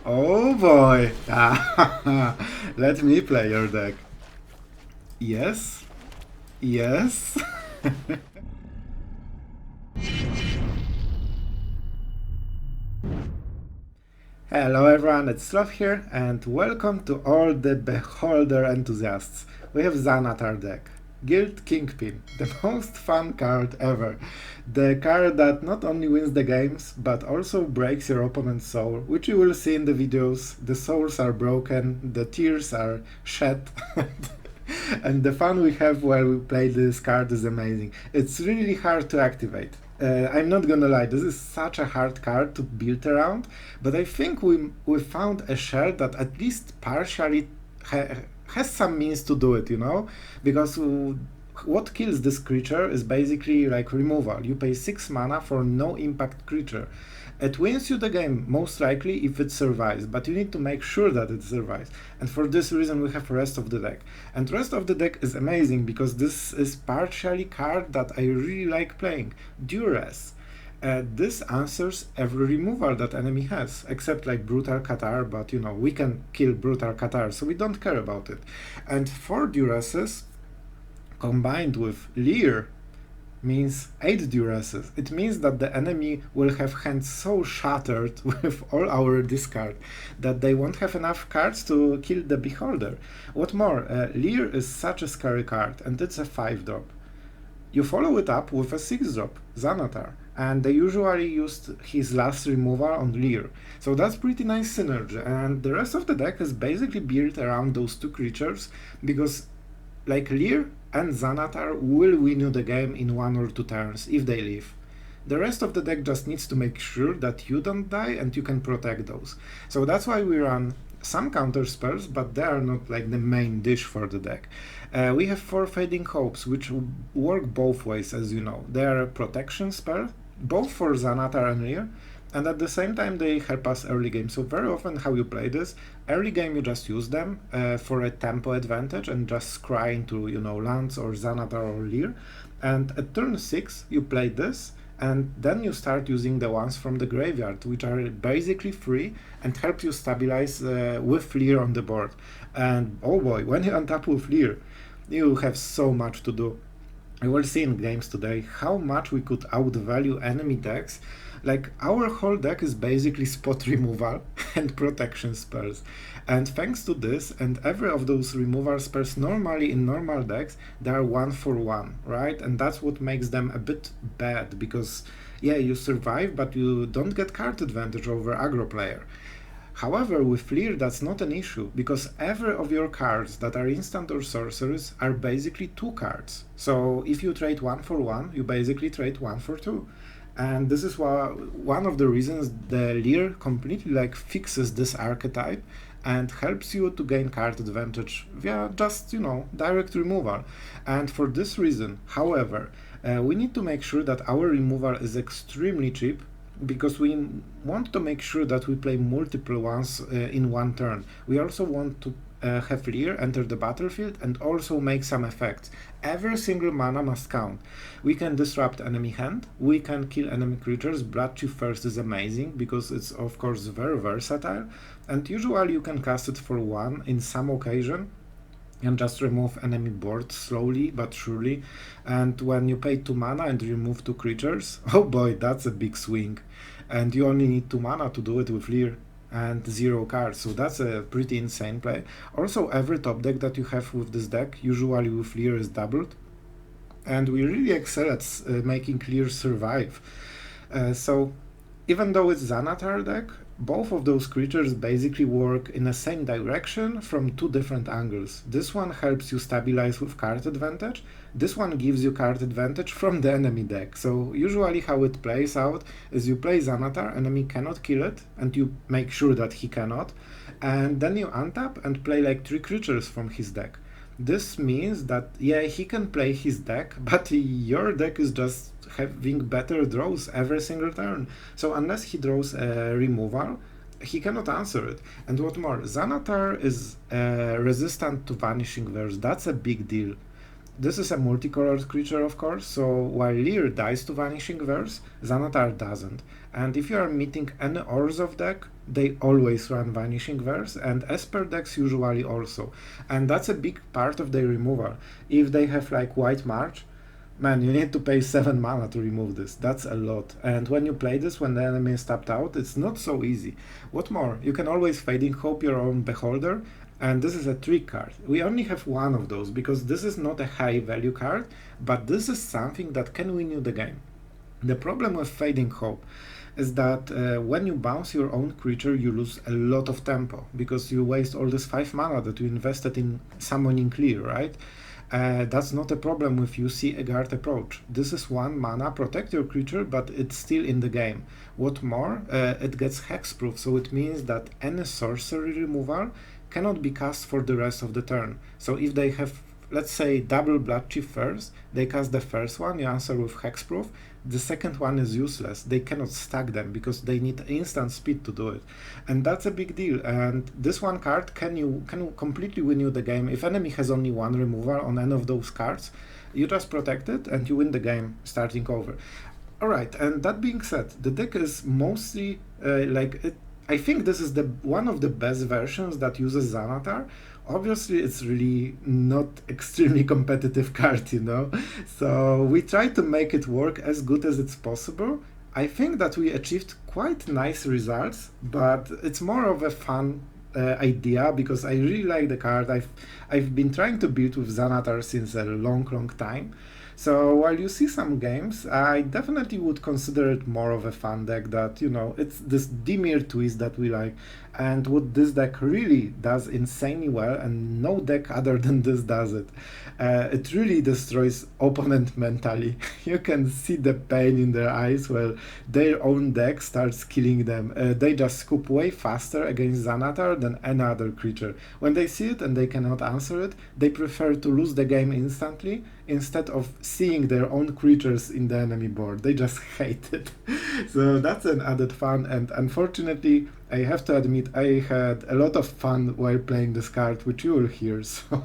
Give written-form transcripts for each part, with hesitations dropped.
Oh boy! Let me play your deck. Yes? Yes? Hello everyone, it's Sloth here, and welcome to all the Beholder enthusiasts. We have Xanathar deck. Guild Kingpin, the most fun card ever. The card that not only wins the games, but also breaks your opponent's soul, which you will see in the videos. The souls are broken, the tears are shed. And the fun we have while we play this card is amazing. It's really hard to activate. I'm not gonna lie, this is such a hard card to build around, but I think we found a shard that at least partially has some means to do it, you know? Because what kills this creature is basically like removal. You pay 6 mana for no impact creature. It wins you the game, most likely, if it survives, but you need to make sure that it survives. And for this reason we have rest of the deck. And rest of the deck is amazing, because this is partially card that I really like playing. Duress. This answers every removal that enemy has, except like Brutal Catar, but you know, we can kill Brutal Catar, so we don't care about it. And 4 duresses, combined with Lier, means 8 duresses. It means that the enemy will have hands so shattered with all our discard that they won't have enough cards to kill the Beholder. What more, Lier is such a scary card, and it's a 5-drop. You follow it up with a 6-drop, Xanathar, and they usually used his last removal on Lier. So that's pretty nice synergy, and the rest of the deck is basically built around those 2 creatures, because like Lier and Xanathar will win you the game in 1 or 2 turns if they live. The rest of the deck just needs to make sure that you don't die and you can protect those. So that's why we run some counter spells, but they are not like the main dish for the deck. We have 4 Fading Hopes, which work both ways, as you know. They are a protection spell, both for Xanathar and Lier, and at the same time they help us early game. So very often how you play this, early game you just use them for a tempo advantage and just scry into, you know, lands or Xanathar or Lier, and at turn 6 you play this, and then you start using the ones from the graveyard, which are basically free and help you stabilize with Lier on the board. And oh boy, when you untap with Lier, you have so much to do. We will see in games today how much we could outvalue enemy decks. Like, our whole deck is basically spot removal and protection spells. And thanks to this and every of those removal spells, normally in normal decks, they are 1 for 1, right? And that's what makes them a bit bad, because, yeah, you survive, but you don't get card advantage over aggro player. However, with Lier that's not an issue, because every of your cards that are instant or sorceries are basically 2 cards. So if you trade 1 for 1, you basically trade 1 for 2. And this is one of the reasons the Lier completely like fixes this archetype and helps you to gain card advantage via just, you know, direct removal. And for this reason, however, we need to make sure that our removal is extremely cheap, because we want to make sure that we play multiple ones in 1 turn. We also want to have Lier enter the battlefield and also make some effects. Every single mana must count. We can disrupt enemy hand, we can kill enemy creatures. Bloodchief first is amazing because it's of course very versatile, and usually you can cast it for 1 in some occasion and just remove enemy board slowly but surely. And when you pay 2 mana and remove 2 creatures, oh boy, that's a big swing. And you only need 2 mana to do it with Lier and 0 cards, so that's a pretty insane play. Also, every top deck that you have with this deck, usually with Lier, is doubled, and we really excel at making Lier survive. So even though it's Xanathar deck, both of those creatures basically work in the same direction from 2 different angles. This one helps you stabilize with card advantage, this one gives you card advantage from the enemy deck. So usually how it plays out is you play Xanathar, enemy cannot kill it, and you make sure that he cannot, and then you untap and play like 3 creatures from his deck. This means that, yeah, he can play his deck, but your deck is just having better draws every single turn. So unless he draws a removal, he cannot answer it. And what more, Xanathar is resistant to Vanishing Verse. That's a big deal. this is a multicolored creature, of course, so while Lier dies to Vanishing Verse, Xanathar doesn't. And if you are meeting any Orzhov deck, they always run Vanishing Verse, and Esper decks usually also. And that's a big part of their removal. If they have like White March, man, you need to pay 7 mana to remove this. That's a lot. And when you play this when the enemy is tapped out, it's not so easy. What more, you can always Fading Hope your own Beholder, and this is a trick card. We only have one of those because this is not a high value card, but this is something that can win you the game. The problem with Fading Hope is that when you bounce your own creature, you lose a lot of tempo because you waste all this 5 mana that you invested in summoning Lier, right? That's not a problem with UC Guard approach. This is 1 mana, protect your creature, but it's still in the game. What more, it gets hexproof, so it means that any sorcery removal cannot be cast for the rest of the turn. So if they have, let's say, double Bloodchief first, they cast the first one, you answer with hexproof, the second one is useless. They cannot stack them because they need instant speed to do it. And that's a big deal. And this one card can completely win you the game. If enemy has only 1 removal on any of those cards, you just protect it and you win the game starting over. Alright, and that being said, the deck is mostly I think this is one of the best versions that uses Xanathar. Obviously, it's really not extremely competitive card, you know, so we try to make it work as good as it's possible. I think that we achieved quite nice results, but it's more of a fun idea because I really like the card. I've been trying to build with Xanathar since a long time. So while you see some games, I definitely would consider it more of a fun deck that, you know, it's this Dimir twist that we like. And what this deck really does insanely well, and no deck other than this does it, it really destroys opponent mentally. You can see the pain in their eyes while their own deck starts killing them. They just scoop way faster against Xanathar than any other creature. When they see it and they cannot answer it, they prefer to lose the game instantly instead of seeing their own creatures in the enemy board. They just hate it. So that's an added fun, and unfortunately, I have to admit I had a lot of fun while playing this card, which you will hear, so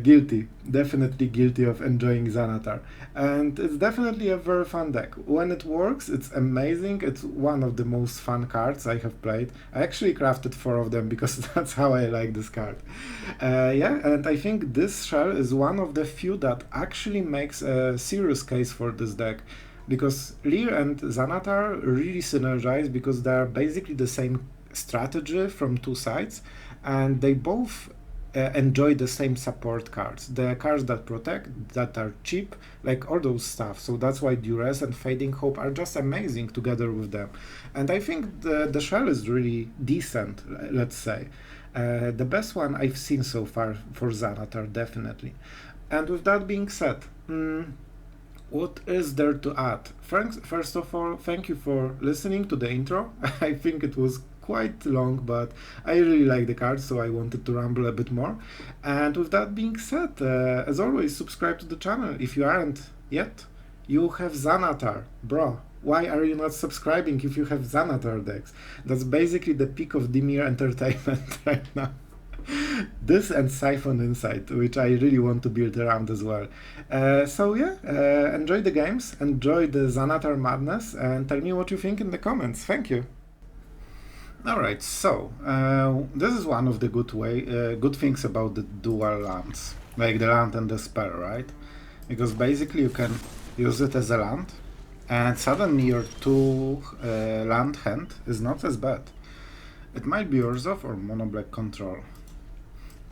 guilty, definitely guilty of enjoying Xanathar. And it's definitely a very fun deck. When it works, it's amazing. It's one of the most fun cards I have played. I actually crafted 4 of them because that's how I like this card. Yeah, and I think this shell is one of the few that actually makes a serious case for this deck. Because Lier and Xanathar really synergize because they are basically the same strategy from 2 sides, and they both enjoy the same support cards. The cards that protect, that are cheap, like all those stuff. So that's why Duress and Fading Hope are just amazing together with them. And I think the shell is really decent, let's say. The best one I've seen so far for Xanathar, definitely. And with that being said, what is there to add? First of all, thank you for listening to the intro. I think it was quite long, but I really like the card, so I wanted to ramble a bit more. And with that being said, as always, subscribe to the channel if you aren't yet. You have Xanathar, bro. Why are you not subscribing if you have Xanathar decks? That's basically the peak of Dimir entertainment right now. This and Siphon Insight, which I really want to build around as well. So yeah, enjoy the games, enjoy the Xanathar madness, and tell me what you think in the comments. Thank you. Alright, so this is one of the good things about the dual lands, like the land and the spell, right? Because basically you can use it as a land, and suddenly your 2 land hand is not as bad. It might be Orzhov or mono black control.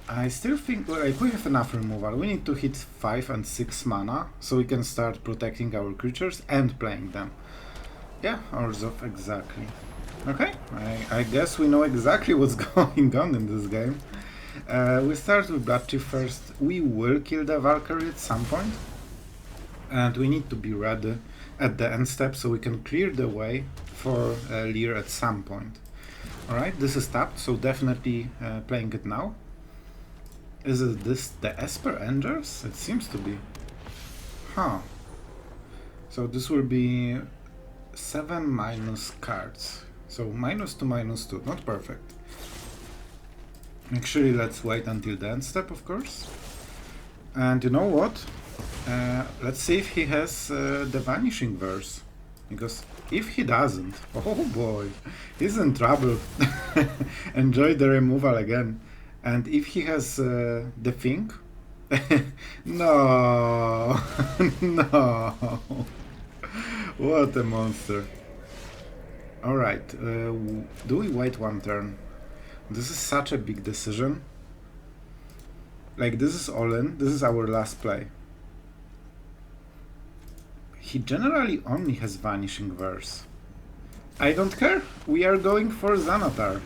I still think like we have enough removal. We need to hit 5 and 6 mana so we can start protecting our creatures and playing them. Yeah, Orzhov, exactly. Okay, I guess we know exactly what's going on in this game. We start with Bloodchief first. We will kill the Valkyrie at some point, and we need to be ready at the end step so we can clear the way for Lier at some point. Alright, this is tapped, so definitely playing it now. Is it this the Esper Angels? It seems to be. Huh. So this will be 7 minus cards. So -2, -2. Not perfect. Actually, let's wait until the end step, of course. And you know what? Let's see if he has the Vanishing Verse. Because if he doesn't, oh boy, he's in trouble. Enjoy the removal again. And if he has the thing, no, no, what a monster. Alright, do we wait one turn? This is such a big decision. Like, this is all in, this is our last play. He generally only has Vanishing Verse. I don't care, we are going for Xanathar.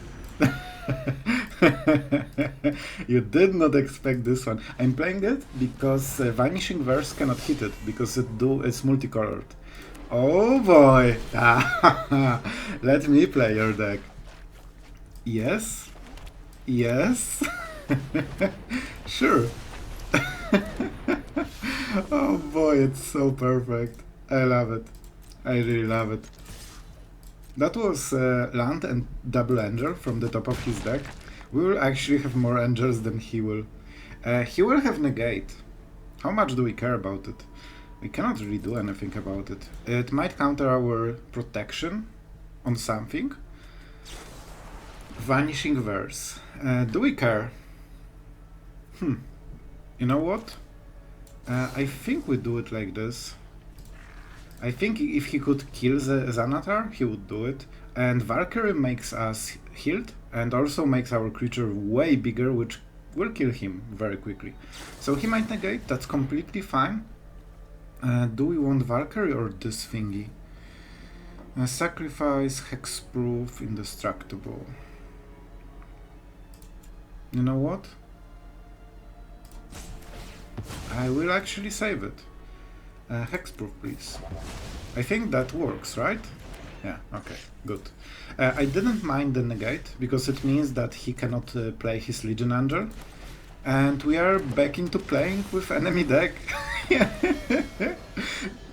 You did not expect this one. I'm playing it because Vanishing Verse cannot hit it, because it's multicolored. Oh boy! Let me play your deck. Yes? Yes? Sure. Oh boy, it's so perfect. I love it. I really love it. That was land and double angel from the top of his deck. We will actually have more angels than he will. He will have negate. How much do we care about it? We cannot really do anything about it. It might counter our protection on something. Vanishing Verse. Do we care? You know what? I think we do it like this. I think if he could kill the Xanathar, he would do it. And Valkyrie makes us healed and also makes our creature way bigger, which will kill him very quickly. So he might negate, that's completely fine. Do we want Valkyrie or this thingy? Sacrifice, hexproof, indestructible. You know what? I will actually save it. Hexproof, please. I think that works, right? Yeah, okay, good. I didn't mind the negate, because it means that he cannot play his Legion Angel. And we are back into playing with enemy deck.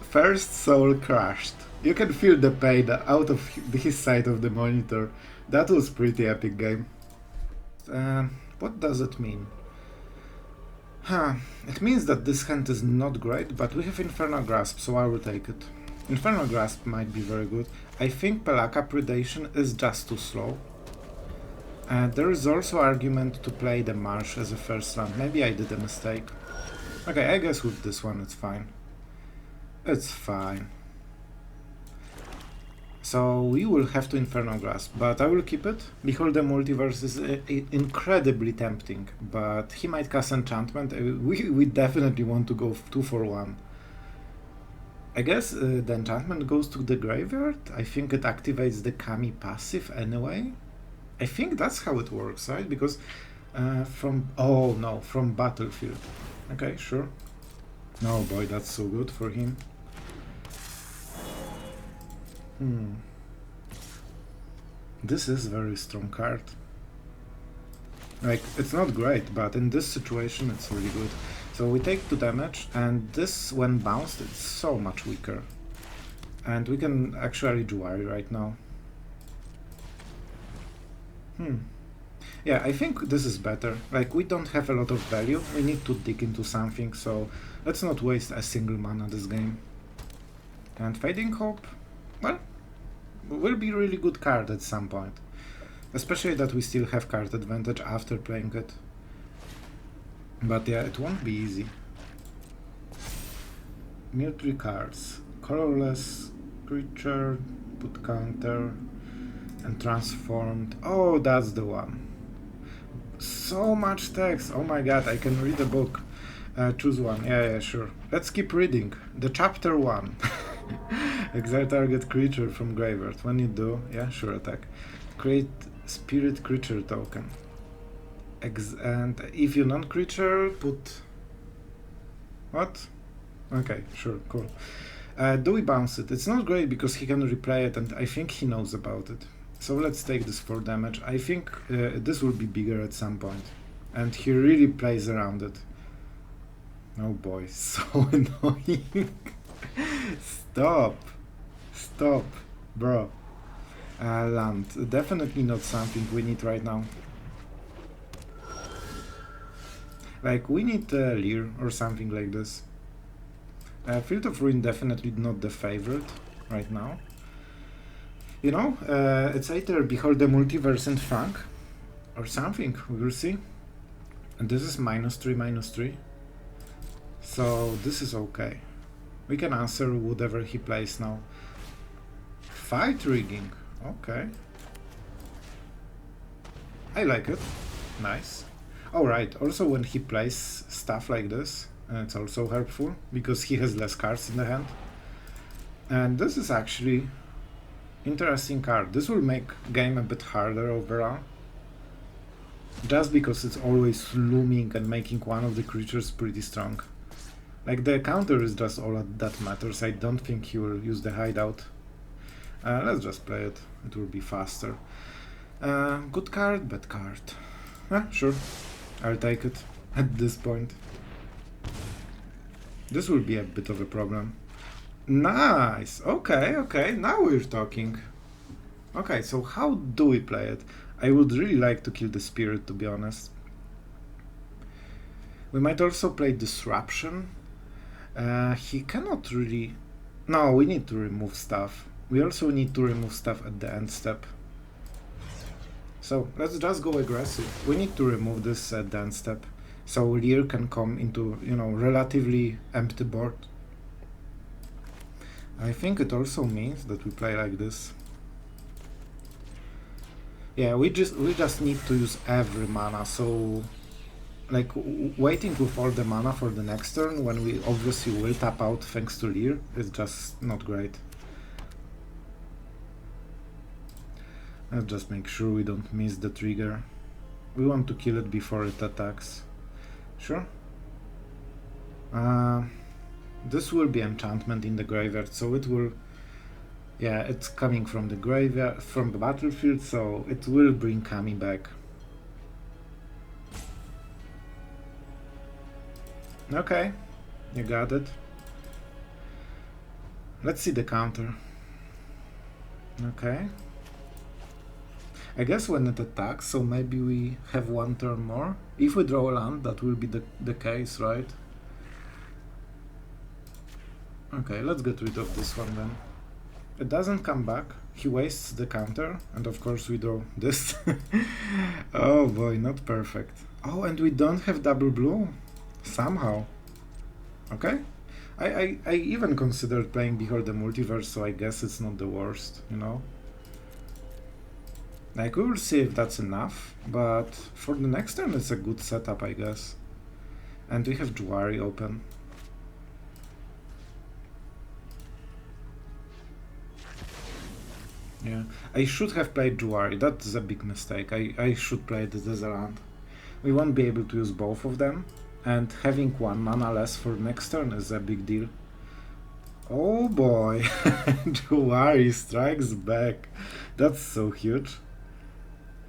First soul crushed. You can feel the pain out of his side of the monitor. That was pretty epic game. What does it mean? It means that this hand is not great, but we have Infernal Grasp, so I will take it. Infernal Grasp might be very good. I think Pelakka Predation is just too slow. There is also argument to play the Marsh as a first land. Maybe I did a mistake. Okay, I guess with this one it's fine. It's fine. So we will have to Infernal Grasp, but I will keep it. Behold the Multiverse is incredibly tempting, but he might cast Enchantment. We definitely want to go 2 for 1. I guess the enchantment goes to the graveyard. I think it activates the Kami passive anyway. I think that's how it works, right? Because from battlefield. Okay, sure. Oh boy, that's so good for him. This is a very strong card. Like, it's not great, but in this situation it's really good. So we take 2 damage, and this, when bounced, it's so much weaker. And we can actually Jwari right now. Yeah, I think this is better. Like, we don't have a lot of value, we need to dig into something, so let's not waste a single mana this game. And Fading Hope, well, will be a really good card at some point. Especially that we still have card advantage after playing it. But yeah, it won't be easy. Mill 3 cards. Colorless creature, put counter, and transformed. Oh, that's the one. So much text. Oh my god, I can read a book. Choose one. Yeah, sure. Let's keep reading. The chapter 1. Exile target creature from graveyard. When you do, yeah, sure, attack. Create spirit creature token. And if you non-creature, put... What? Okay, sure, cool. Do we bounce it? It's not great because he can replay it, and I think he knows about it. So let's take this 4 damage. I think this will be bigger at some point. And he really plays around it. Oh boy, so annoying. Stop. Stop, bro. Land. Definitely not something we need right now. Like, we need Lier or something like this. Field of Ruin definitely not the favorite right now. You know, it's either Behold the Multiverse and Flunk or something, we will see. And this is -3/-3. So this is okay. We can answer whatever he plays now. Fight rigging, okay. I like it, nice. Alright, also when he plays stuff like this, it's also helpful, because he has less cards in the hand. And this is actually interesting card. This will make game a bit harder overall. Just because it's always looming and making one of the creatures pretty strong. Like, the counter is just all that matters. I don't think he will use the hideout. Let's just play it. It will be faster. Good card, bad card. Sure. I'll take it at this point. This will be a bit of a problem. Nice! Okay, okay, now we're talking. Okay, so how do we play it? I would really like to kill the spirit, to be honest. We might also play Disruption. He cannot really... No, we need to remove stuff. We also need to remove stuff at the end step. So let's just go aggressive. We need to remove this at the end step. So Lier can come into, you know, relatively empty board. I think it also means that we play like this. Yeah, we just need to use every mana, so like waiting with all the mana for the next turn when we obviously will tap out thanks to Lier is just not great. Let's just make sure we don't miss the trigger. We want to kill it before it attacks. Sure. This will be enchantment in the graveyard, so it will... Yeah, it's coming from the graveyard, from the battlefield, so it will bring Kami back. Okay, you got it. Let's see the counter. Okay. I guess when it attacks, so maybe we have one turn more. If we draw a land, that will be the case, right? Okay, let's get rid of this one then. It doesn't come back, he wastes the counter, and of course we draw this. Oh boy, not perfect. Oh, and we don't have double blue, somehow. Okay, I even considered playing Behold the Multiverse, so I guess it's not the worst, you know? Like, we will see if that's enough, but for the next turn it's a good setup, I guess. And we have Jwari open. Yeah, I should have played Jwari, that's a big mistake. I should play this as a land. We won't be able to use both of them, and having one mana less for next turn is a big deal. Oh boy, Jwari strikes back. That's so huge.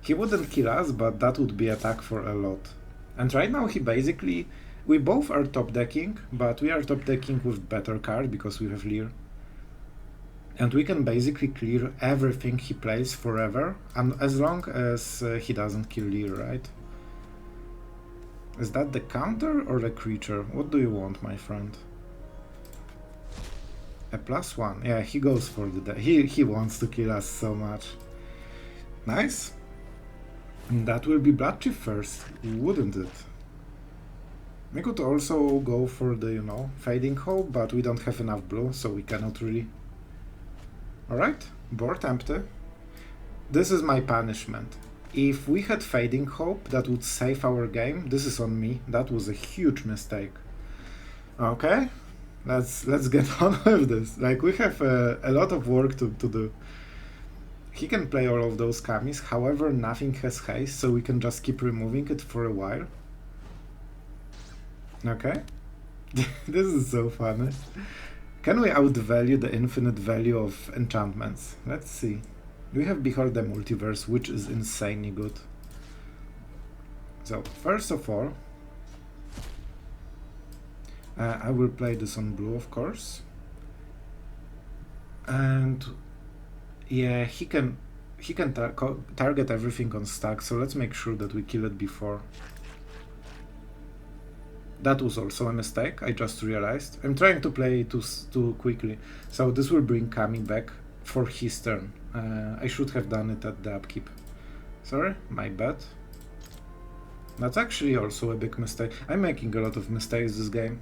He wouldn't kill us, but that would be attack for a lot. And right now he basically... We both are top decking, but we are top decking with better card because we have Lier. And we can basically clear everything he plays forever, and as long as he doesn't kill Lier, right? Is that the counter or the creature? What do you want, my friend? A +1. Yeah, he goes for the... He wants to kill us so much. Nice. And that will be Bloodchief first, wouldn't it? We could also go for the, you know, Fading Hope, but we don't have enough blue, so we cannot really... Alright, board empty. This is my punishment. If we had Fading Hope, that would save our game. This is on me. That was a huge mistake. Okay, let's get on with this. Like, we have a lot of work to do. He can play all of those Kamis, however nothing has haste, so we can just keep removing it for a while. Okay. This is so funny. Can we outvalue the infinite value of enchantments? Let's see. We have Behold the Multiverse, which is insanely good. So, first of all, I will play this on blue, of course. And yeah, he can target everything on stack, so let's make sure that we kill it before. That was also a mistake, I just realized. I'm trying to play too quickly. So this will bring Kami back for his turn. I should have done it at the upkeep. Sorry, my bad. That's actually also a big mistake. I'm making a lot of mistakes this game.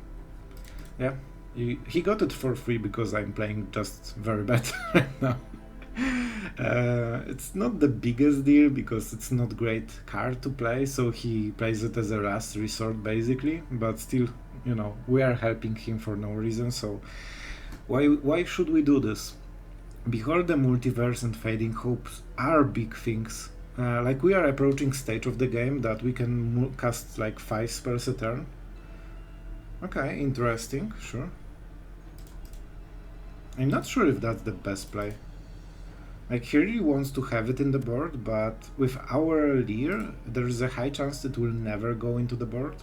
Yeah, he got it for free because I'm playing just very bad right now. It's not the biggest deal because it's not great card to play, so he plays it as a last resort basically, but still, you know, we are helping him for no reason, so why should we do this? Behold the Multiverse and Fading Hopes are big things. Like we are approaching stage of the game that we can cast like 5 spells a turn. Okay, interesting, sure. I'm not sure if that's the best play. Like he really wants to have it in the board, but with our Lier, there's a high chance it will never go into the board.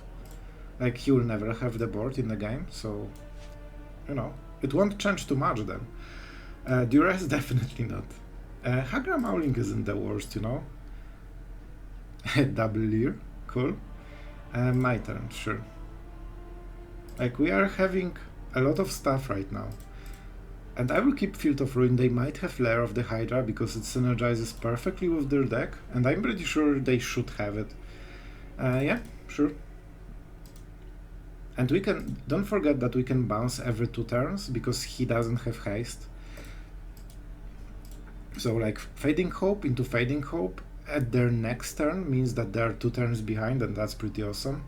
Like he will never have the board in the game, so, you know, it won't change too much then. Duress definitely not. Hagra Mauling isn't the worst, you know. Double Lier, cool. My turn, sure. Like we are having a lot of stuff right now. And I will keep Field of Ruin. They might have Lair of the Hydra because it synergizes perfectly with their deck, and I'm pretty sure they should have it. Yeah, sure. And we can, don't forget that we can bounce every 2 turns because he doesn't have haste. So like Fading Hope into Fading Hope at their next turn means that they are 2 turns behind, and that's pretty awesome.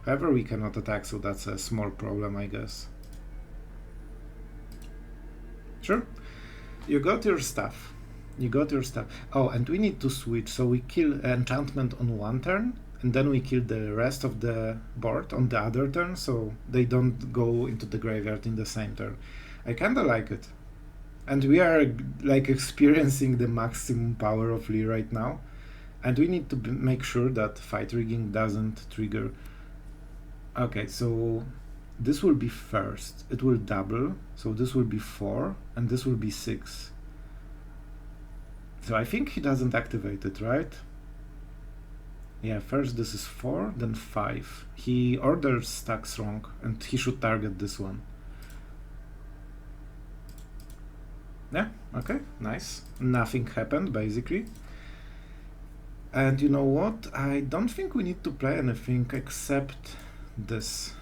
However, we cannot attack, so that's a small problem, I guess. Sure. You got your stuff. You got your stuff. Oh, and we need to switch, so we kill enchantment on 1 turn, and then we kill the rest of the board on the other turn, so they don't go into the graveyard in the same turn. I kinda like it. And we are like experiencing the maximum power of Lier right now, and we need to make sure that fight rigging doesn't trigger. Okay, so this will be first. It will double, so this will be 4, and this will be 6. So I think he doesn't activate it, right? Yeah, first this is 4, then 5. He orders stacks wrong, and he should target this one. Yeah, okay, nice. Nothing happened, basically. And you know what? I don't think we need to play anything except this.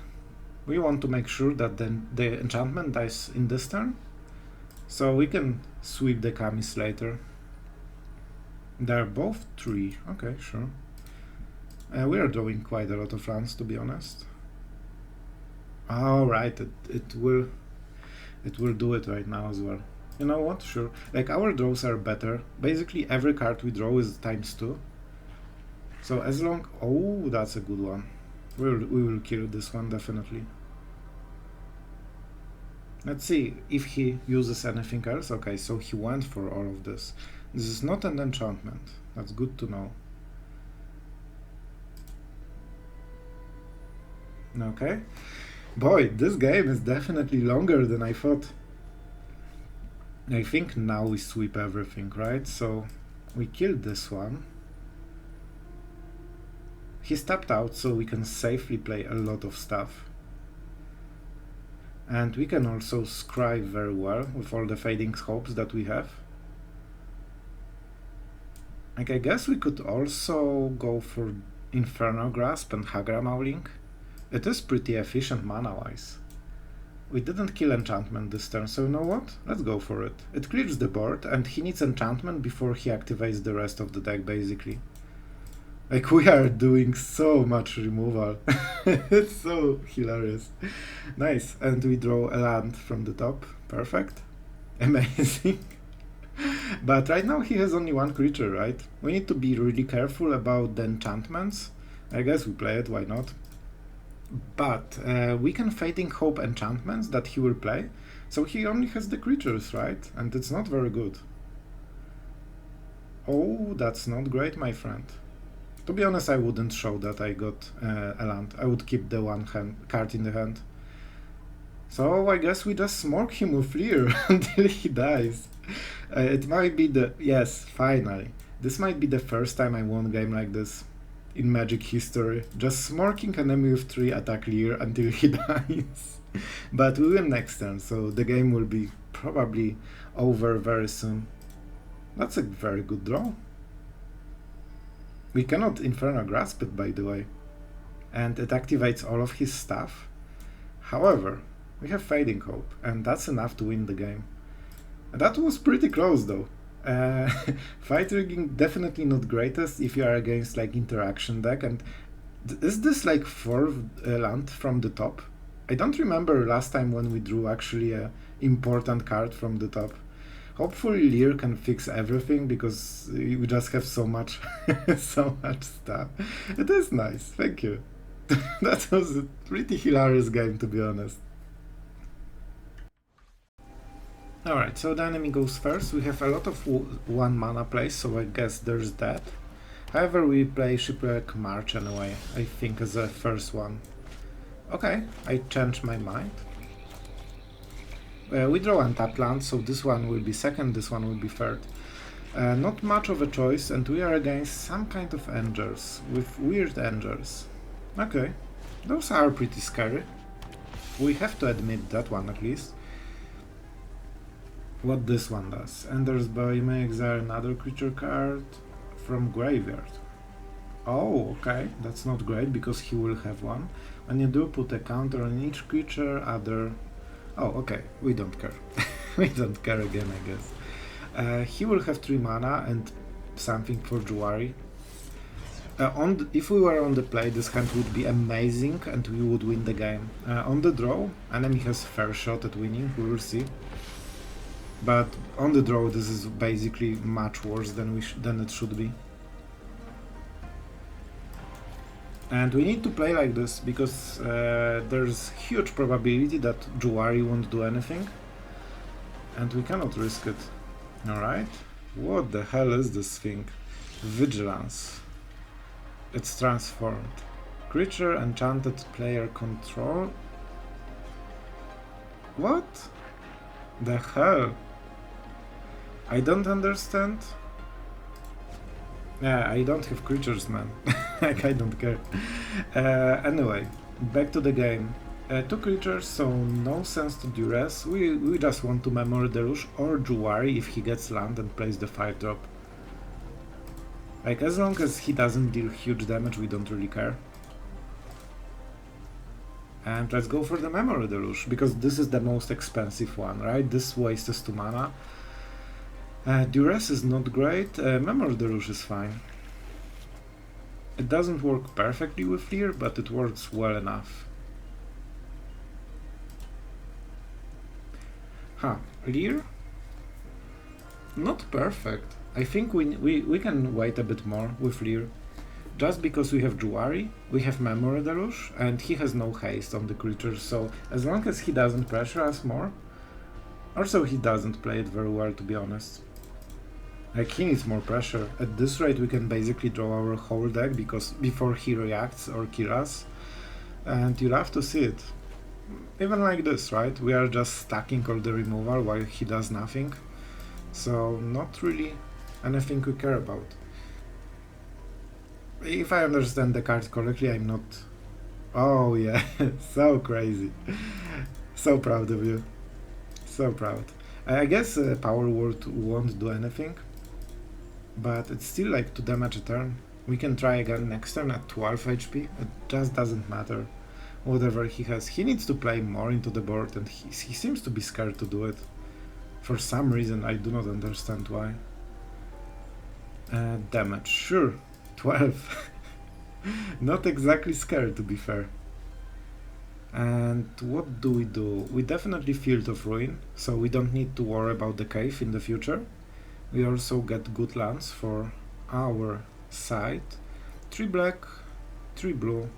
We want to make sure that then the enchantment dies in this turn, so we can sweep the Kamis later. They're both 3. Okay, sure. We are drawing quite a lot of lands, to be honest. Alright, it will do it right now as well. You know what? Sure. Like our draws are better. Basically every card we draw is ×2. So as long... Oh, that's a good one. We will kill this one, definitely. Let's see if he uses anything else. Okay, so he went for all of this. This is not an enchantment. That's good to know. Okay. Boy, this game is definitely longer than I thought. I think now we sweep everything, right? So we killed this one. He's tapped out, so we can safely play a lot of stuff. And we can also scribe very well with all the Fading Hopes that we have. Like, I guess we could also go for Inferno Grasp and Hagra Mauling. It is pretty efficient mana-wise. We didn't kill enchantment this turn, so you know what? Let's go for it. It clears the board, and he needs enchantment before he activates the rest of the deck, basically. Like, we are doing so much removal. It's so hilarious. Nice. And we draw a land from the top. Perfect. Amazing. But right now he has only 1 creature, right? We need to be really careful about the enchantments. I guess we play it, why not? But we can Fading Hope enchantments that he will play. So he only has the creatures, right? And it's not very good. Oh, that's not great, my friend. To be honest, I wouldn't show that I got a land. I would keep the card in the hand. So I guess we just smoke him with Lier until he dies. It might be the... Yes, finally. This might be the first time I won a game like this. in Magic history. Just smorking enemy with 3, attack Lier until he dies. But we win next turn, so the game will be probably over very soon. That's a very good draw. We cannot Inferno Grasp it, by the way. And it activates all of his stuff. However, we have Fading Hope, and that's enough to win the game. That was pretty close though. Fight rigging definitely not greatest if you are against like interaction deck, and is this like 4 land from the top? I don't remember last time when we drew actually a important card from the top. Hopefully Lier can fix everything, because we just have so much so much stuff. It is nice, thank you. That was a pretty hilarious game, to be honest. Alright, so the enemy goes first. We have a lot of 1 mana plays, so I guess there's that. However, we play Shipwreck March anyway, I think, as a first one. Okay, I changed my mind. We draw untapped land, so this one will be second, this one will be third. Not much of a choice, and we are against some kind of angels, with weird angels. Okay, those are pretty scary. We have to admit that one at least. What this one does. Ender's Bow, you may exile another creature card from graveyard. Oh, okay, that's not great, because he will have one. When you do, put a counter on each creature, other... Oh, okay, we don't care. We don't care again, I guess. He will have 3 mana and something for Jwari. If we were on the play, this hand would be amazing and we would win the game. On the draw, enemy has fair shot at winning, we will see. But on the draw, this is basically much worse than it should be. And we need to play like this, because there's huge probability that Jwari won't do anything. And we cannot risk it. Alright. What the hell is this thing? Vigilance. It's transformed. Creature enchanted player control. What the hell? I don't understand. Yeah, I don't have creatures, man. Like, I don't care. Anyway, back to the game. 2 creatures, so no sense to duress. We just want to Memory Deluge or Jwari if he gets land and plays the 5-drop. Like, as long as he doesn't deal huge damage, we don't really care. And let's go for the Memory Deluge, because this is the most expensive one, right? This wastes 2 mana. Duress is not great, Memory Deluge is fine. It doesn't work perfectly with Lier, but it works well enough. Lier? Not perfect. I think we can wait a bit more with Lier. Just because we have Jwari, we have Memory Deluge, and he has no haste on the creatures, so as long as he doesn't pressure us more... Also, he doesn't play it very well, to be honest. Like, he needs more pressure. At this rate, we can basically draw our whole deck before he reacts or kills us. And you'll have to see it. Even like this, right? We are just stacking all the removal while he does nothing. So, not really anything we care about. If I understand the cards correctly, I'm not... Oh yeah, so crazy. So proud of you. So proud. I guess Power Word won't do anything. But it's still like 2 damage a turn. We can try again next turn at 12 HP. It just doesn't matter. Whatever he has. He needs to play more into the board, and he seems to be scared to do it. For some reason, I do not understand why. Damage, sure. 12. Not exactly scared, to be fair. And what do? We definitely Field of Ruin, so we don't need to worry about the cave in the future. We also get good lands for our side. 3 black, 3 blue.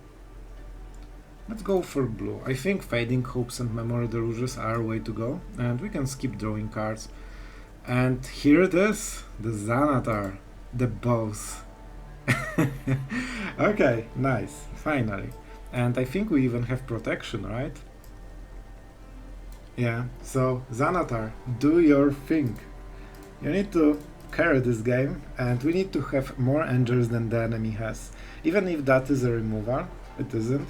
Let's go for blue. I think Fading Hopes and Memory Deluges are a way to go, and we can skip drawing cards. And here it is, the Xanathar, the boss. Okay, nice, finally. And I think we even have protection, right? Yeah, so Xanathar, do your thing. You need to carry this game, and we need to have more angels than the enemy has. Even if that is a removal, it isn't.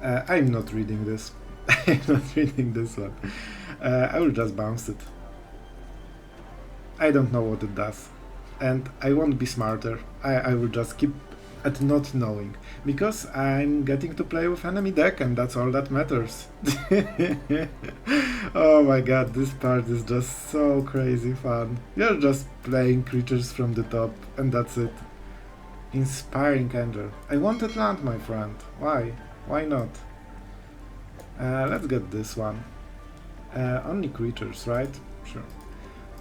I'm not reading this. I'm not reading this one. I will just bounce it. I don't know what it does, and I won't be smarter. I will just keep at not knowing, because I'm getting to play with enemy deck, and that's all that matters. Oh my god, this part is just so crazy fun. You're just playing creatures from the top, and that's it. Inspiring Angel. I wanted land, my friend. Why? Why not? Let's get this one. Only creatures, right? Sure.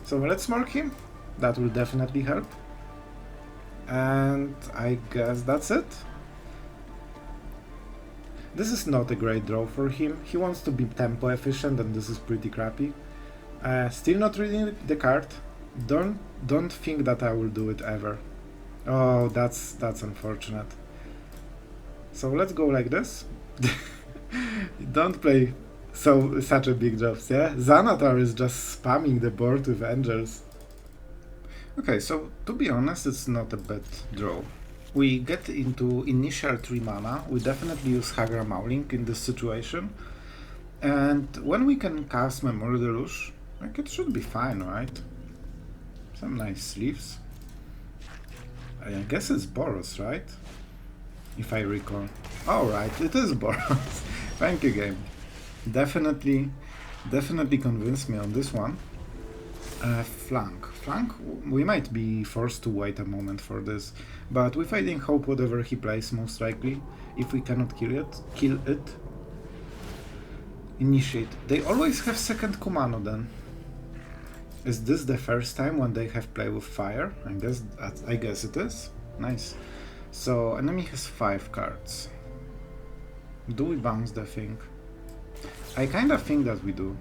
So let's mark him. That will definitely help. And I guess that's it. This is not a great draw for him. He wants to be tempo efficient, and this is pretty crappy. Still not reading the card. Don't think that I will do it ever. Oh, that's unfortunate. So let's go like this. Don't play such a big jobs, yeah? Xanathar is just spamming the board with angels. Okay, so to be honest, it's not a bad draw. We get into initial 3 mana, we definitely use Hagra Mauling in this situation. And when we can cast Memory Deluge, like, it should be fine, right? Some nice sleeves. I guess it's Boros, right? If I recall. Alright, it is Boros. Thank you, game. Definitely convinced me on this one. Flunk. Flunk, we might be forced to wait a moment for this, but with Fading Hope, whatever he plays, most likely, if we cannot kill it. Initiate. They always have second Kumano then. Is this the first time when they have play with fire? I guess it is. Nice. So enemy has 5 cards. Do we bounce the thing? I kinda think that we do.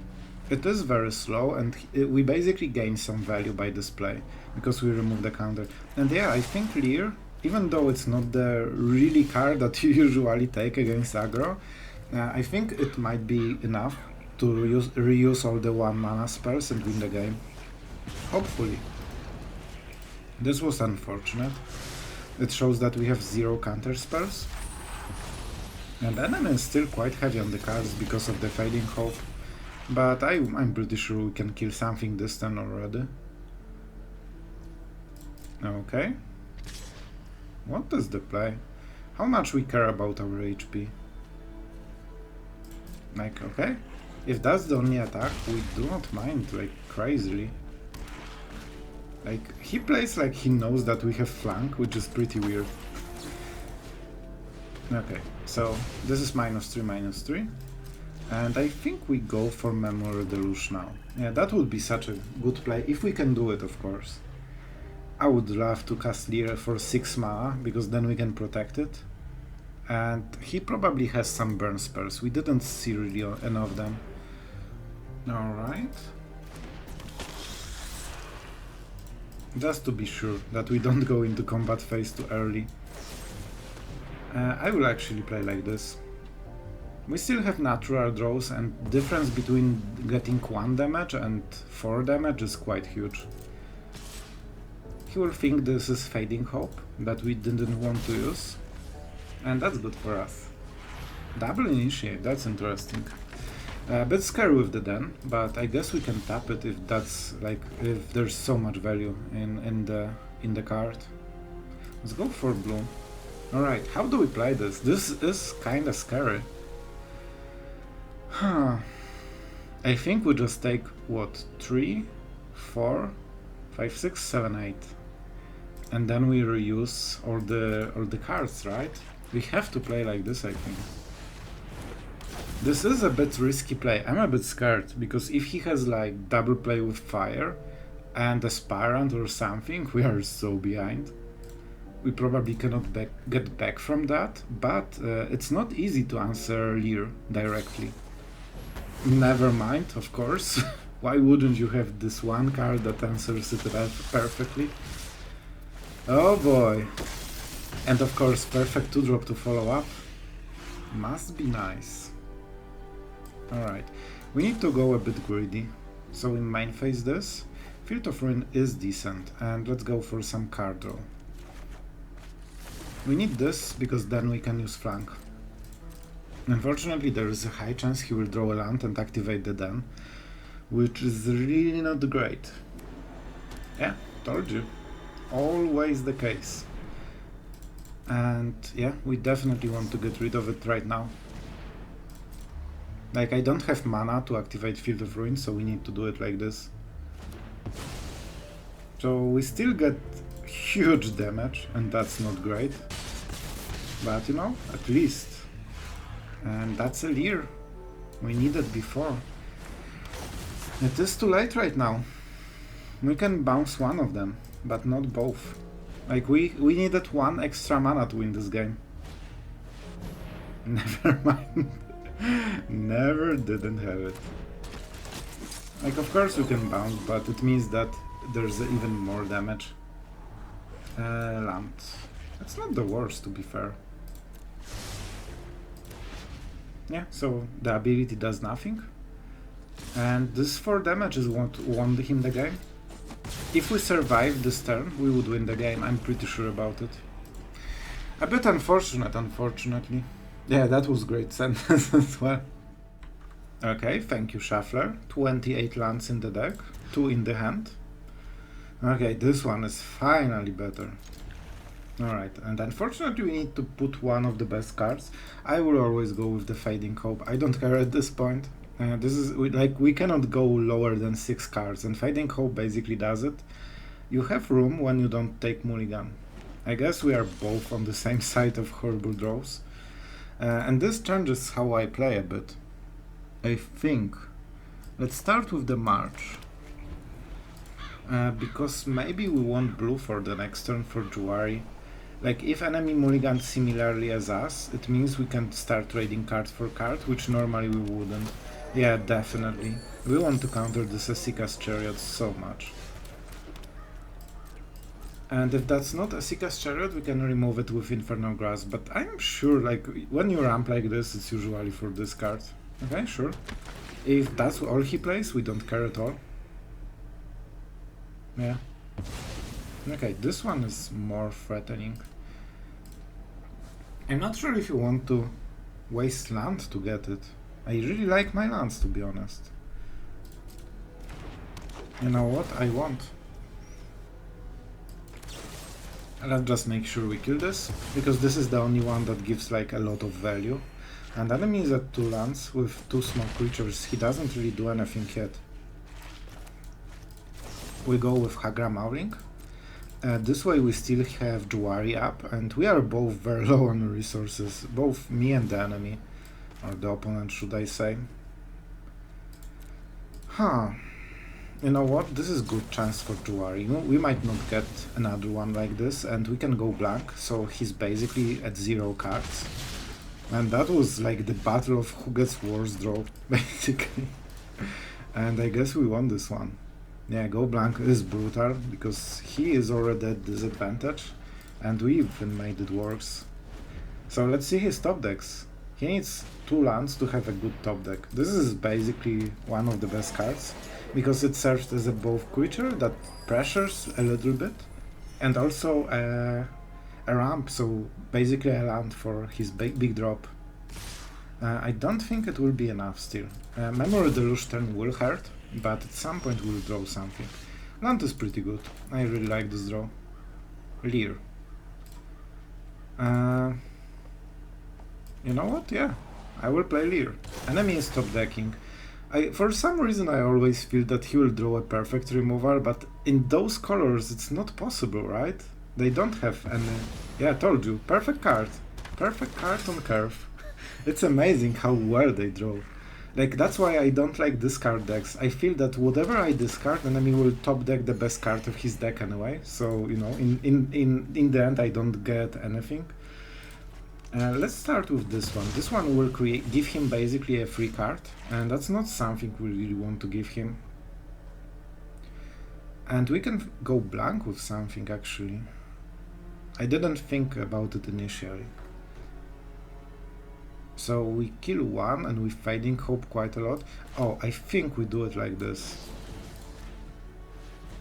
It is very slow, and we basically gain some value by this play, because we remove the counter. And yeah, I think Lier, even though it's not the really card that you usually take against aggro, I think it might be enough to reuse all the 1 mana spells and win the game. Hopefully. This was unfortunate. It shows that we have 0 counter spells. And the enemy is still quite heavy on the cards because of the Fading Hope. But I'm pretty sure we can kill something this turn already. Okay. What is the play? How much we care about our HP? Like, okay. If that's the only attack, we do not mind, like, crazily. Like, he plays like he knows that we have Flunk, which is pretty weird. Okay, so this is -3/-3. And I think we go for Memory Deluge now. Yeah, that would be such a good play, if we can do it, of course. I would love to cast Lier for 6 mana, because then we can protect it. And he probably has some burn spells. We didn't see really any of them. Alright. Just to be sure that we don't go into combat phase too early. I will actually play like this. We still have natural draws, and difference between getting 1 damage and 4 damage is quite huge. He will think this is Fading Hope, that we didn't want to use, and that's good for us. Double Initiate, that's interesting. A bit scary with the Den, but I guess we can tap it if that's like, if there's so much value in the card. Let's go for blue. Alright, how do we play this? This is kinda scary. I think we just take, what, 3, 4, 5, 6, 7, 8. And then we reuse all the cards, right? We have to play like this, I think. This is a bit risky play. I'm a bit scared, because if he has like double play with fire and Aspirant or something, we are so behind. We probably cannot get back from that, but it's not easy to answer Lier directly. Never mind, of course. Why wouldn't you have this one card that answers it perfectly? Oh boy. And of course, perfect 2-drop to follow up. Must be nice. Alright, we need to go a bit greedy. So we main phase this. Field of Ruin is decent, and let's go for some card draw. We need this because then we can use Flunk. Unfortunately, there is a high chance he will draw a land and activate the den, which is really not great. Yeah, told you. Always the case. And yeah, we definitely want to get rid of it right now. Like, I don't have mana to activate Field of Ruin, so we need to do it like this. So we still get huge damage, and that's not great. But you know, at least. And that's a Lier. We need it before. It is too late right now. We can bounce one of them, but not both. Like, we needed one extra mana to win this game. Never mind. Never didn't have it. Like, of course we can bounce, but it means that there's even more damage. Land. It's not the worst, to be fair. Yeah, so the ability does nothing. And this 4 damage is what won him the game. If we survive this turn, we would win the game, I'm pretty sure about it. A bit unfortunate, unfortunately. Yeah, that was great sentence as well. Okay, thank you, Shuffler. 28 lands in the deck, 2 in the hand. Okay, this one is finally better. Alright, and unfortunately we need to put one of the best cards. I will always go with the Fading Hope, I don't care at this point. This is, like, we cannot go lower than 6 cards, and Fading Hope basically does it. You have room when you don't take Mulligan. I guess we are both on the same side of horrible draws. And this changes how I play a bit. I think. Let's start with the March. Because maybe we want blue for the next turn for Jwari. Like, if enemy mulligans similarly as us, it means we can start trading card for card, which normally we wouldn't. Yeah, definitely. We want to counter this Esika's Chariot so much. And if that's not Esika's Chariot, we can remove it with Infernal Grass, but I'm sure, like, when you ramp like this, it's usually for this card. Okay, sure. If that's all he plays, we don't care at all. Yeah. Okay, this one is more threatening. I'm not sure if you want to waste land to get it. I really like my lands, to be honest. You know what I want? Let's just make sure we kill this, because this is the only one that gives like a lot of value. And enemy is at 2 lands with 2 small creatures. He doesn't really do anything yet. We go with Hagra Mauling. This way we still have Jwari up, and we are both very low on resources, both me and the enemy, or the opponent, should I say. Huh. You know what, this is good chance for Jwari. We might not get another one like this, and we can go blank, so he's basically at 0 cards. And that was like the battle of who gets worse draw, basically. And I guess we won this one. Yeah, go blank is brutal, because he is already at disadvantage, and we even made it worse. So let's see his top decks. He needs 2 lands to have a good top deck. This is basically one of the best cards, because it serves as a both creature that pressures a little bit, and also a ramp, so basically a land for his big drop. I don't think it will be enough still. Memory Deluge turn will hurt, but at some point we'll draw something. Land is pretty good. I really like this draw. Lier. You know what? Yeah, I will play Lier. Enemy is top decking. For some reason I always feel that he will draw a perfect removal, but in those colors it's not possible, right? They don't have any... Yeah, I told you, perfect card. Perfect card on curve. It's amazing how well they draw. Like, that's why I don't like discard decks. I feel that whatever I discard, enemy will top deck the best card of his deck anyway. So, you know, in the end I don't get anything. Let's start with this one. This one will give him basically a free card, and that's not something we really want to give him. And we can go blank with something, actually. I didn't think about it initially. So we kill one and we Fading Hope quite a lot. Oh, I think we do it like this.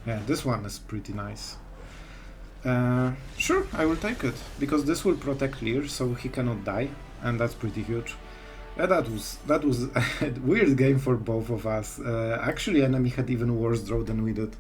Yeah, this one is pretty nice. Sure, I will take it, because this will protect Lier, so he cannot die, and that's pretty huge. That was a weird game for both of us. Actually, enemy had even worse draw than we did.